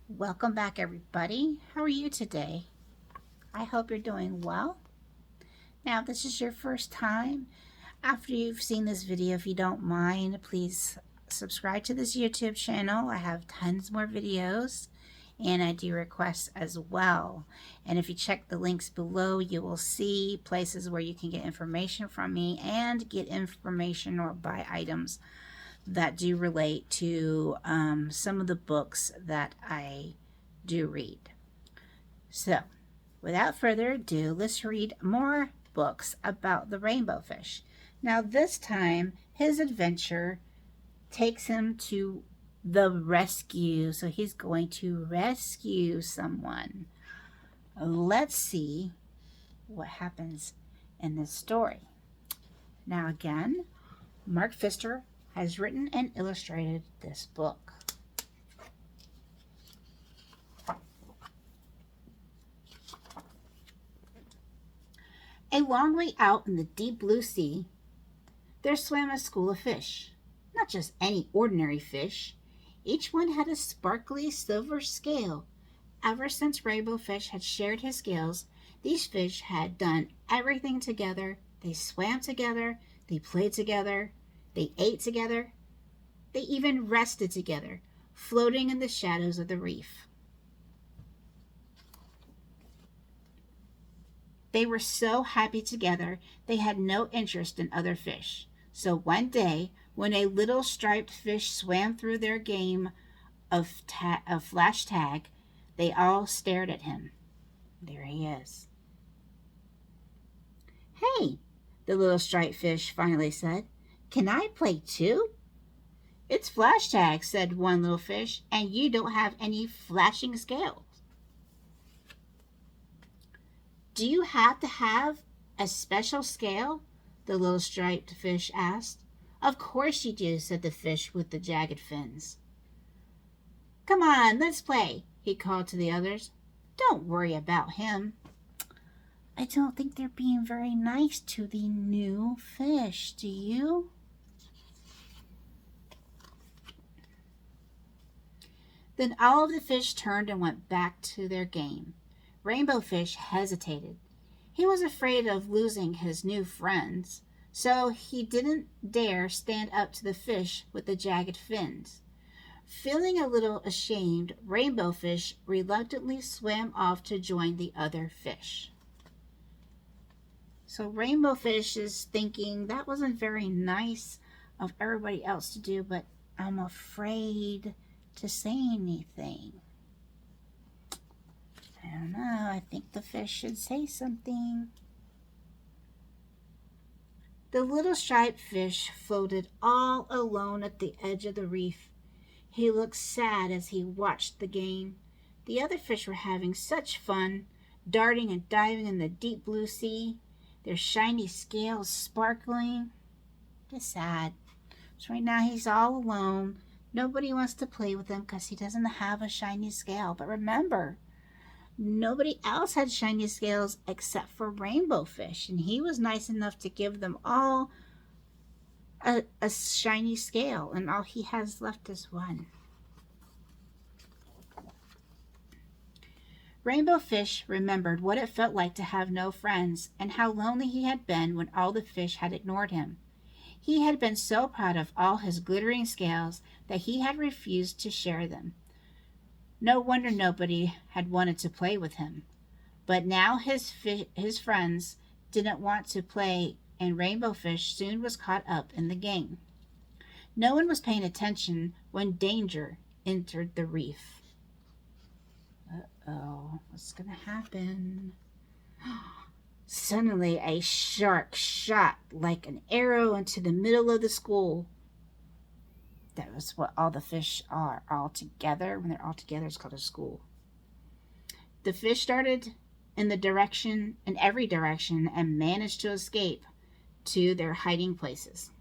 Welcome back, everybody. How are you today? I hope you're doing well. Now, if this is your first time, after you've seen this video, if you don't mind, please subscribe to this YouTube channel. I have tons more videos and I do requests as well. And if you check the links below, you will see places where you can get information from me and get information or buy items that do relate to some of the books that I do read. So, without further ado, let's read more books about the rainbow fish. Now, this time, his adventure takes him to the rescue. So, he's going to rescue someone. Let's see what happens in this story. Now, again, Mark Pfister has written and illustrated this book. A long way out in the deep blue sea, there swam a school of fish. Not just any ordinary fish. Each one had a sparkly silver scale. Ever since Rainbow Fish had shared his scales, these fish had done everything together. They swam together, they played together, they ate together. They even rested together, floating in the shadows of the reef. They were so happy together, they had no interest in other fish. So one day, when a little striped fish swam through their game of flash tag, they all stared at him. There he is. "Hey," the little striped fish finally said, "can I play too?" "It's flash tag," said one little fish, "and you don't have any flashing scales." "Do you have to have a special scale?" the little striped fish asked. "Of course you do," said the fish with the jagged fins. "Come on, let's play," he called to the others. "Don't worry about him." I don't think they're being very nice to the new fish, do you? Then all of the fish turned and went back to their game. Rainbow Fish hesitated. He was afraid of losing his new friends, so he didn't dare stand up to the fish with the jagged fins. Feeling a little ashamed, Rainbow Fish reluctantly swam off to join the other fish. So Rainbow Fish is thinking, that wasn't very nice of everybody else to do, but I'm afraid to say anything. I don't know. I think the fish should say something. The little striped fish floated all alone at the edge of the reef. He looked sad as he watched the game. The other fish were having such fun, darting and diving in the deep blue sea, their shiny scales sparkling. Just sad. So right now he's all alone. Nobody wants to play with him because he doesn't have a shiny scale. But remember, nobody else had shiny scales except for Rainbow Fish, and he was nice enough to give them all a shiny scale, and all he has left is one. Rainbow Fish remembered what it felt like to have no friends, and how lonely he had been when all the fish had ignored him. He had been so proud of all his glittering scales that he had refused to share them. No wonder nobody had wanted to play with him. But now his friends didn't want to play, and Rainbow Fish soon was caught up in the game. No one was paying attention when danger entered the reef. Uh-oh, what's going to happen? Suddenly, a shark shot like an arrow into the middle of the school. That was what all the fish are, all together. When they're all together, it's called a school. The fish started in every direction, and managed to escape to their hiding places.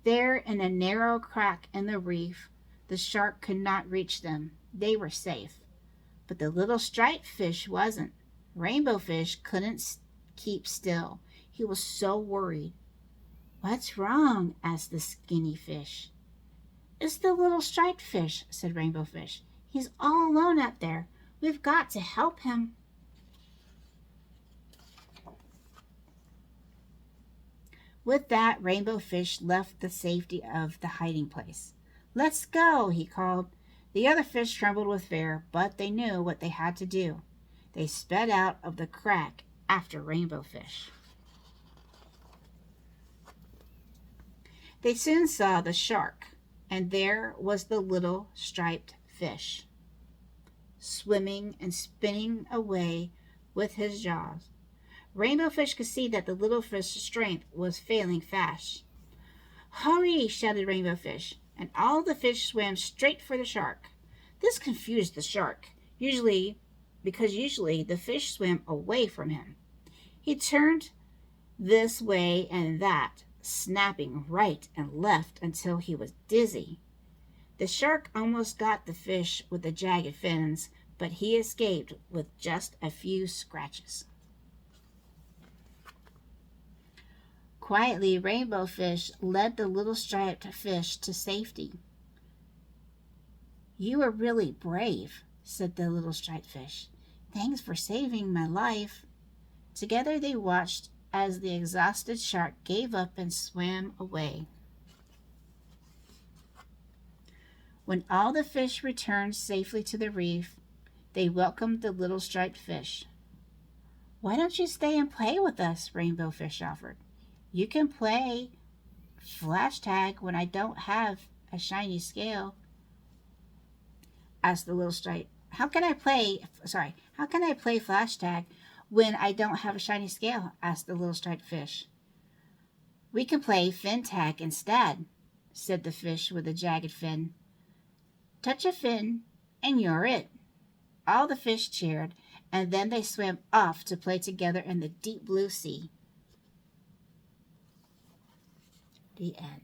There, in a narrow crack in the reef, the shark could not reach them. They were safe. But the little striped fish wasn't. Rainbow Fish couldn't keep still. He was so worried. "What's wrong?" asked the skinny fish. It's the little striped fish, said Rainbow Fish. He's all alone out there. We've got to help him. With that, Rainbow Fish left the safety of the hiding place. Let's go, he called. The other fish trembled with fear, but they knew what they had to do. They sped out of the crack after Rainbow Fish. They soon saw the shark, and there was the little striped fish, swimming and spinning away with his jaws. Rainbow Fish could see that the little fish's strength was failing fast. Hurry, shouted Rainbow Fish, and all the fish swam straight for the shark. This confused the shark, because usually the fish swam away from him. He turned this way and that, snapping right and left until he was dizzy. The shark almost got the fish with the jagged fins, but he escaped with just a few scratches. Quietly, Rainbow Fish led the little striped fish to safety. You were really brave, said the little striped fish. Thanks for saving my life. Together they watched as the exhausted shark gave up and swam away. When all the fish returned safely to the reef, they welcomed the little striped fish. Why don't you stay and play with us? Rainbow Fish offered. You can play flash tag when I don't have a shiny scale, asked the little stripe. How can I play flash tag when I don't have a shiny scale? Asked the little striped fish. We can play fin tag instead, said the fish with a jagged fin. Touch a fin and you're it. All the fish cheered, and then they swam off to play together in the deep blue sea. The end.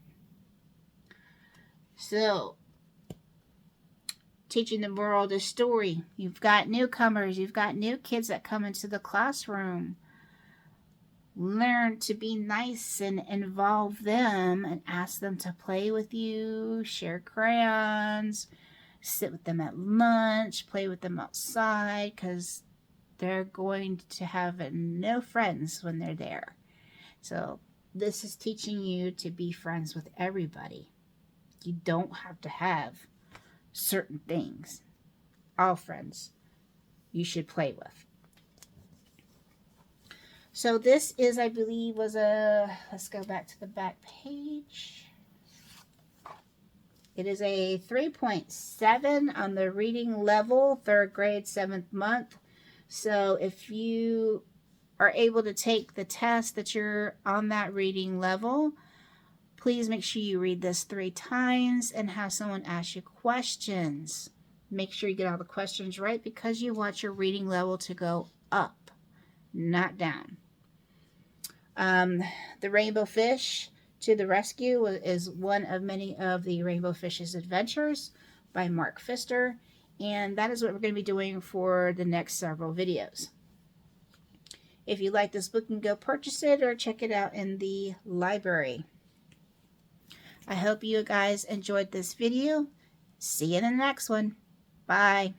So, teaching the moral of the story. You've got newcomers. You've got new kids that come into the classroom. Learn to be nice and involve them and ask them to play with you, share crayons, sit with them at lunch, play with them outside, because they're going to have no friends when they're there. So this is teaching you to be friends with everybody. You don't have to have certain things. All friends you should play with. So this is, I believe, let's go back to the back page. It is a 3.7 on the reading level, 3rd grade, 7th month. So if you are able to take the test that you're on that reading level, please make sure you read this 3 times and have someone ask you questions. Make sure you get all the questions right because you want your reading level to go up, not down. The Rainbow Fish to the Rescue is one of many of the Rainbow Fish's adventures by Mark Pfister, and that is what we're going to be doing for the next several videos. If you like this book, you can go purchase it or check it out in the library. I hope you guys enjoyed this video. See you in the next one. Bye.